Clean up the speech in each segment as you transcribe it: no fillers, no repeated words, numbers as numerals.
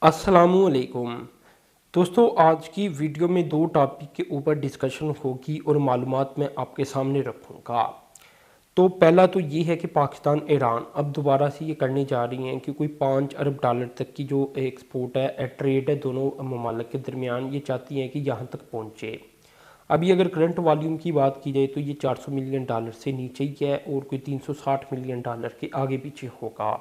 अस्सलामुअलैकुम दोस्तों, आज की वीडियो में दो टॉपिक के ऊपर डिस्कशन होगी और मालूमात मैं आपके सामने रखूँगा। तो पहला तो ये है कि पाकिस्तान ईरान अब दोबारा से ये करने जा रही हैं कि कोई 5 अरब डॉलर तक की जो एक्सपोर्ट है, ट्रेड है दोनों ममालिक के दरमियान, ये चाहती हैं कि यहाँ तक पहुँचे। अभी अगर करंट वॉल्यूम की बात की जाए तो ये 400 मिलियन डॉलर से नीचे ही है और कोई 360 मिलियन डॉलर के आगे पीछे होगा।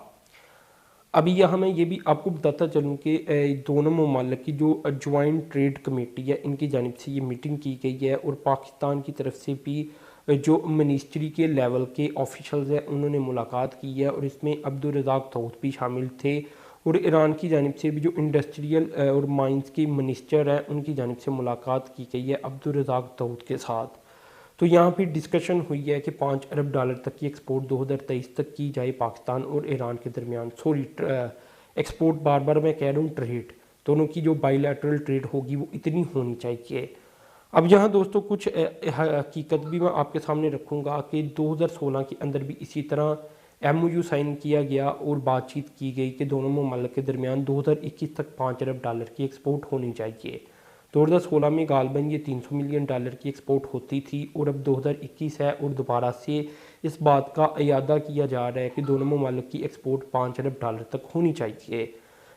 अभी यहाँ मैं ये भी आपको बताता चलूँ कि दोनों ममालिक की जो जॉइंट ट्रेड कमेटी है, इनकी जानिब से ये मीटिंग की गई है और पाकिस्तान की तरफ से भी जो मिनिस्ट्री के लेवल के ऑफिशल्स हैं उन्होंने मुलाकात की है और इसमें अब्दुल रज़ाक दाऊद भी शामिल थे। और ईरान की जानिब से भी जो इंडस्ट्रियल और माइंस के मिनिस्टर हैं उनकी जानिब से मुलाकात की गई है अब्दुल रज़ाक दाऊद के साथ। तो यहाँ पे डिस्कशन हुई है कि 5 अरब डॉलर तक की एक्सपोर्ट 2023 तक की जाए पाकिस्तान और ईरान के दरमियान। सॉरी, एक्सपोर्ट बार बार मैं कह रहा हूँ, ट्रेड दोनों की जो बाईलैटरल ट्रेड होगी वो इतनी होनी चाहिए। अब यहाँ दोस्तों कुछ हकीकत भी मैं आपके सामने रखूँगा कि 2016 के अंदर भी इसी तरह MOU साइन किया गया और बातचीत की गई कि दोनों ममालिक के दरमियान 2021 तक 5 अरब डॉलर की एक्सपोर्ट होनी चाहिए। 2016 में गालबन ये 300 मिलियन डॉलर की एक्सपोर्ट होती थी और अब 2021 है और दोबारा से इस बात का इयादा किया जा रहा है कि दोनों ममालिक की एक्सपोर्ट 5 अरब डॉलर तक होनी चाहिए।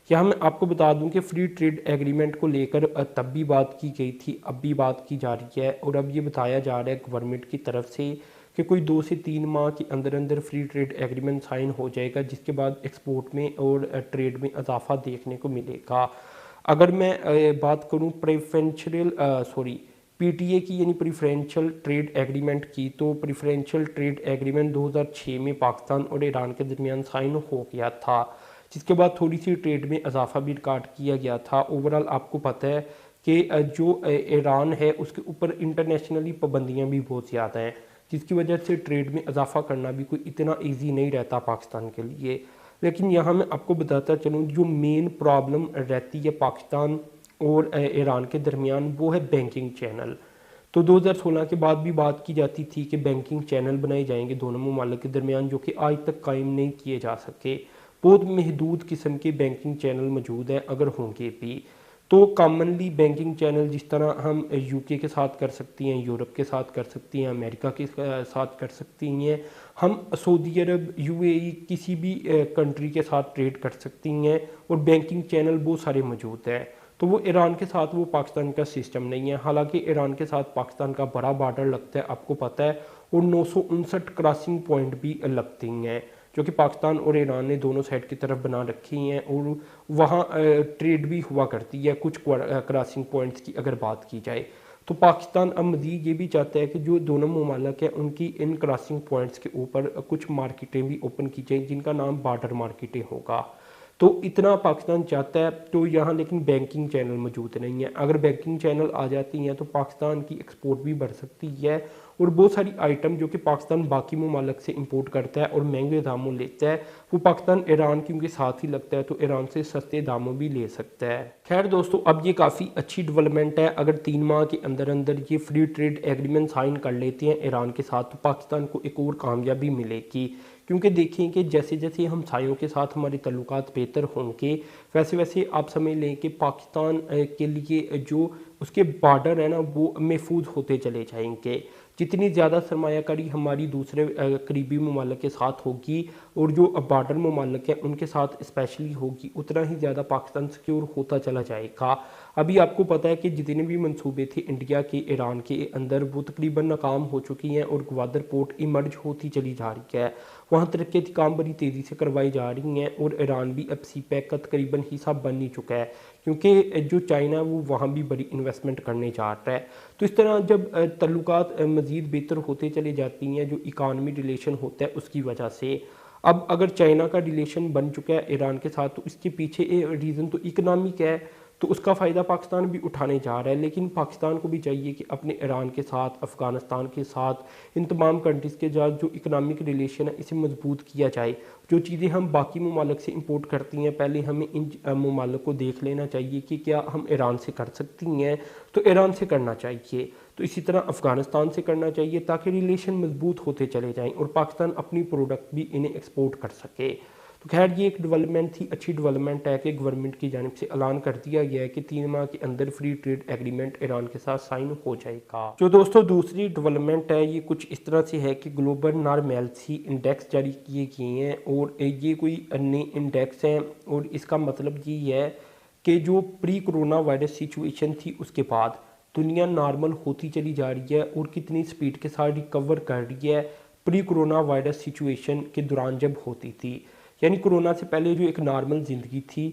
यहाँ मैं आपको बता दूं कि फ्री ट्रेड एग्रीमेंट को लेकर तब भी बात की गई थी, अब भी बात की जा रही है और अब ये बताया जा रहा है गवर्नमेंट की तरफ से कि कोई 2 से 3 माह के अंदर अंदर फ्री ट्रेड एग्रीमेंट साइन हो जाएगा, जिसके बाद एक्सपोर्ट में और ट्रेड में इजाफा देखने को मिलेगा। अगर मैं बात करूं प्रेफरेंशियल PTA की यानी प्रिफरेंशियल ट्रेड एग्रीमेंट की, तो प्रिफरेंशियल ट्रेड एग्रीमेंट 2006 में पाकिस्तान और ईरान के दरमियान साइन हो गया था, जिसके बाद थोड़ी सी ट्रेड में इजाफा भी रिकॉर्ड किया गया था। ओवरऑल आपको पता है कि जो ईरान है उसके ऊपर इंटरनेशनली पाबंदियां भी बहुत ज़्यादा हैं, जिसकी वजह से ट्रेड में इजाफा करना भी कोई इतना ईजी नहीं रहता पाकिस्तान के लिए। लेकिन यहाँ मैं आपको बताता चलूँ जो मेन प्रॉब्लम रहती है पाकिस्तान और ईरान के दरमियान, वो है बैंकिंग चैनल। तो 2016 के बाद भी बात की जाती थी कि बैंकिंग चैनल बनाए जाएंगे दोनों ममालिक के दरमियान, जो कि आज तक कायम नहीं किए जा सके। बहुत महदूद किस्म के बैंकिंग चैनल मौजूद हैं, अगर होंगे भी तो कॉमनली बैंकिंग चैनल जिस तरह हम UK के साथ कर सकती हैं, यूरोप के साथ कर सकती हैं, अमेरिका के साथ कर सकती हैं, हम सऊदी अरब UAE किसी भी कंट्री के साथ ट्रेड कर सकती हैं और बैंकिंग चैनल बहुत सारे मौजूद हैं। तो वो ईरान के साथ वो पाकिस्तान का सिस्टम नहीं है। हालांकि ईरान के साथ पाकिस्तान का बड़ा बॉर्डर लगता है, आपको पता है, और 959 क्रॉसिंग पॉइंट भी लगती हैं, जो कि पाकिस्तान और ईरान ने दोनों साइड की तरफ बना रखी हैं और वहाँ ट्रेड भी हुआ करती है कुछ क्रॉसिंग पॉइंट्स की अगर बात की जाए। तो पाकिस्तान अब मज़ीद ये भी चाहता है कि जो दोनों ममालिक हैं उनकी इन क्रॉसिंग पॉइंट्स के ऊपर कुछ मार्केटें भी ओपन की जाए, जिनका नाम बॉर्डर मार्केटें होगा। तो इतना पाकिस्तान चाहता है। तो यहाँ लेकिन बैंकिंग चैनल मौजूद नहीं है। अगर बैंकिंग चैनल आ जाती हैं तो पाकिस्तान की एक्सपोर्ट भी बढ़ सकती है और बहुत सारी आइटम जो कि पाकिस्तान बाकी ममालिक से इंपोर्ट करता है और महंगे दामों लेता है, वो पाकिस्तान ईरान क्योंकि साथ ही लगता है तो ईरान से सस्ते दामों भी ले सकता है। खैर दोस्तों, अब ये काफ़ी अच्छी डेवलपमेंट है। अगर 3 माह के अंदर अंदर ये फ्री ट्रेड एग्रीमेंट साइन कर लेते हैं ईरान के साथ तो पाकिस्तान को एक और कामयाबी मिलेगी, क्योंकि देखिए कि जैसे जैसे हमसायों के साथ हमारे तल्लुकात बेहतर होंगे वैसे वैसे आप समझ लें कि पाकिस्तान के लिए जो उसके बॉर्डर है ना वो महफूज होते चले जाएंगे। जितनी ज़्यादा सरमायाकारी हमारी दूसरे करीबी ममालिक के साथ होगी और जो बॉर्डर ममालिक हैं उनके साथ स्पेशली होगी, उतना ही ज़्यादा पाकिस्तान सिक्योर होता चला जाएगा। अभी आपको पता है कि जितने भी मंसूबे थे इंडिया के ईरान के अंदर वो तकरीबन नाकाम हो चुकी हैं और ग्वादर पोर्ट इमर्ज होती चली जा रही है। वहाँ तरक्की काम बड़ी तेज़ी से करवाई जा रही हैं और ईरान भी अब CPEC का तकरीबन हिस्सा बन ही चुका है, क्योंकि जो चाइना है वो वहाँ भी बड़ी इन्वेस्टमेंट करने जा रहा है। तो इस तरह जब तल्लुकात मज़ीद बेहतर होते चले जाती हैं, जो इकानमी रिलेशन होता है उसकी वजह से, अब अगर चाइना का रिलेशन बन चुका है ईरान के साथ तो इसके पीछे रीज़न तो इकनॉमिक है, तो उसका फ़ायदा पाकिस्तान भी उठाने जा रहा है। लेकिन पाकिस्तान को भी चाहिए कि अपने ईरान के साथ, अफ़गानिस्तान के साथ, इन तमाम कंट्रीज़ के साथ जो इकनॉमिक रिलेशन है इसे मजबूत किया जाए। जो चीज़ें हम बाकी ममालिक से इंपोर्ट करती हैं पहले हमें इन ममालिक को देख लेना चाहिए कि क्या हम ईरान से कर सकती हैं, तो ईरान से करना चाहिए। तो इसी तरह अफ़गानिस्तान से करना चाहिए ताकि रिलेशन मजबूत होते चले जाएँ और पाकिस्तान अपनी प्रोडक्ट भी इन्हें एक्सपोर्ट कर सके। तो खैर ये एक डेवलपमेंट थी, अच्छी डेवलपमेंट है कि गवर्नमेंट की जानिब से ऐलान कर दिया गया है कि 3 माह के अंदर फ्री ट्रेड एग्रीमेंट ईरान के साथ साइन हो जाएगा। जो दोस्तों दूसरी डेवलपमेंट है ये कुछ इस तरह से है कि ग्लोबल नॉर्मेलिटी इंडेक्स जारी किए गए हैं और ये कोई नए इंडेक्स हैं और इसका मतलब ये है कि जो प्री कोरोना वायरस सिचुएशन थी उसके बाद दुनिया नॉर्मल होती चली जा रही है और कितनी स्पीड के साथ रिकवर कर रही है प्री कोरोना वायरस सिचुएशन के दौरान जब होती थी, यानी कोरोना से पहले जो एक नॉर्मल ज़िंदगी थी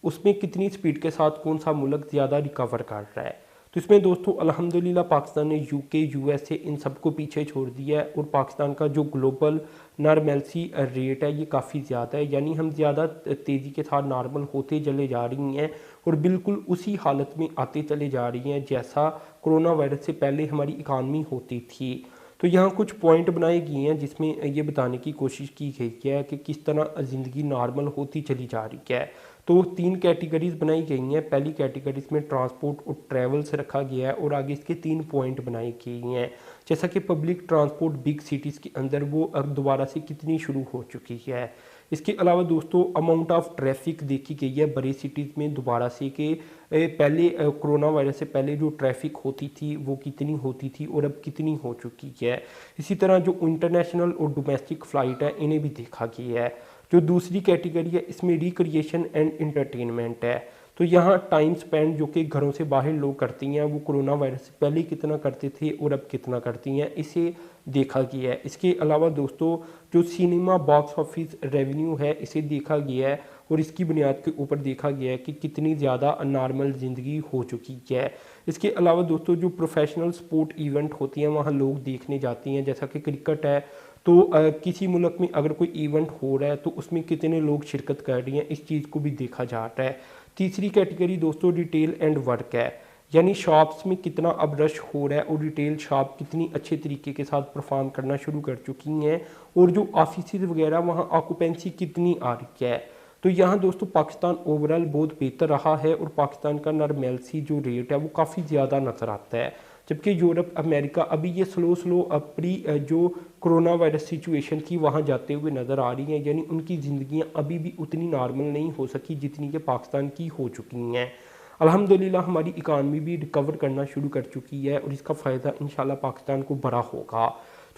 उसमें कितनी स्पीड के साथ कौन सा मुल्क ज़्यादा रिकवर कर रहा है। तो इसमें दोस्तों अल्हम्दुलिल्लाह पाकिस्तान ने यूके यूएसए इन सबको पीछे छोड़ दिया है और पाकिस्तान का जो ग्लोबल नॉर्मेलिटी रेट है ये काफ़ी ज़्यादा है, यानी हम ज़्यादा तेज़ी के साथ नॉर्मल होते चले जा रही हैं और बिल्कुल उसी हालत में आते चले जा रही हैं जैसा कोरोना वायरस से पहले हमारी इकानमी होती थी। तो यहाँ कुछ पॉइंट बनाए गए हैं जिसमें ये बताने की कोशिश की गई है कि किस तरह ज़िंदगी नॉर्मल होती चली जा रही है। तो 3 कैटेगरीज बनाई गई हैं। पहली कैटेगरीज में ट्रांसपोर्ट और ट्रैवल से रखा गया है और आगे इसके 3 पॉइंट बनाए गए हैं, जैसा कि पब्लिक ट्रांसपोर्ट बिग सिटीज़ के अंदर वो अब दोबारा से कितनी शुरू हो चुकी है। इसके अलावा दोस्तों अमाउंट ऑफ ट्रैफिक देखी गई है बड़ी सिटीज़ में दोबारा से कि पहले कोरोना वायरस से पहले जो ट्रैफिक होती थी वो कितनी होती थी और अब कितनी हो चुकी है। इसी तरह जो इंटरनेशनल और डोमेस्टिक फ़्लाइट है इन्हें भी देखा गया है। जो दूसरी कैटेगरी है इसमें रिक्रिएशन एंड इंटरटेनमेंट है। तो यहाँ टाइम स्पेंड जो कि घरों से बाहर लोग करती हैं वो कोरोना वायरस से पहले कितना करते थे और अब कितना करती हैं, इसे देखा गया है। इसके अलावा दोस्तों जो सिनेमा बॉक्स ऑफिस रेवेन्यू है इसे देखा गया है और इसकी बुनियाद के ऊपर देखा गया है कि कितनी ज़्यादा नॉर्मल ज़िंदगी हो चुकी है। इसके अलावा दोस्तों जो प्रोफेशनल स्पोर्ट इवेंट होती हैं वहाँ लोग देखने जाते हैं, जैसा कि क्रिकेट है तो किसी मुल्क में अगर कोई इवेंट हो रहा है तो उसमें कितने लोग शिरकत कर रही हैं इस चीज़ को भी देखा जा रहा है। तीसरी कैटेगरी दोस्तों रिटेल एंड वर्क है, यानी शॉप्स में कितना अब रश हो रहा है और रिटेल शॉप कितनी अच्छे तरीके के साथ परफॉर्म करना शुरू कर चुकी हैं और जो ऑफिस वगैरह वहाँ ऑक्यूपेंसी कितनी आ रही है। तो यहाँ दोस्तों पाकिस्तान ओवरऑल बहुत बेहतर रहा है और पाकिस्तान का नॉर्मेलिटी जो रेट है वो काफ़ी ज़्यादा नज़र आता है, जबकि यूरोप अमेरिका अभी ये स्लो अपनी जो कोरोना वायरस सिचुएशन थी वहाँ जाते हुए नज़र आ रही हैं, यानी उनकी ज़िंदगियाँ अभी भी उतनी नॉर्मल नहीं हो सकी जितनी कि पाकिस्तान की हो चुकी हैं। अल्हम्दुलिल्लाह हमारी इकानमी भी रिकवर करना शुरू कर चुकी है और इसका फ़ायदा इंशाल्लाह पाकिस्तान को बड़ा होगा।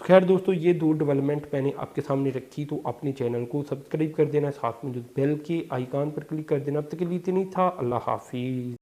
तो खैर दोस्तों ये 2 डेवलपमेंट मैंने आपके सामने रखी, तो अपने चैनल को सब्सक्राइब कर देना, साथ में जो बेल के आइकॉन पर क्लिक कर देना। अब तक के लिए इतना ही था। अल्लाह हाफिज़।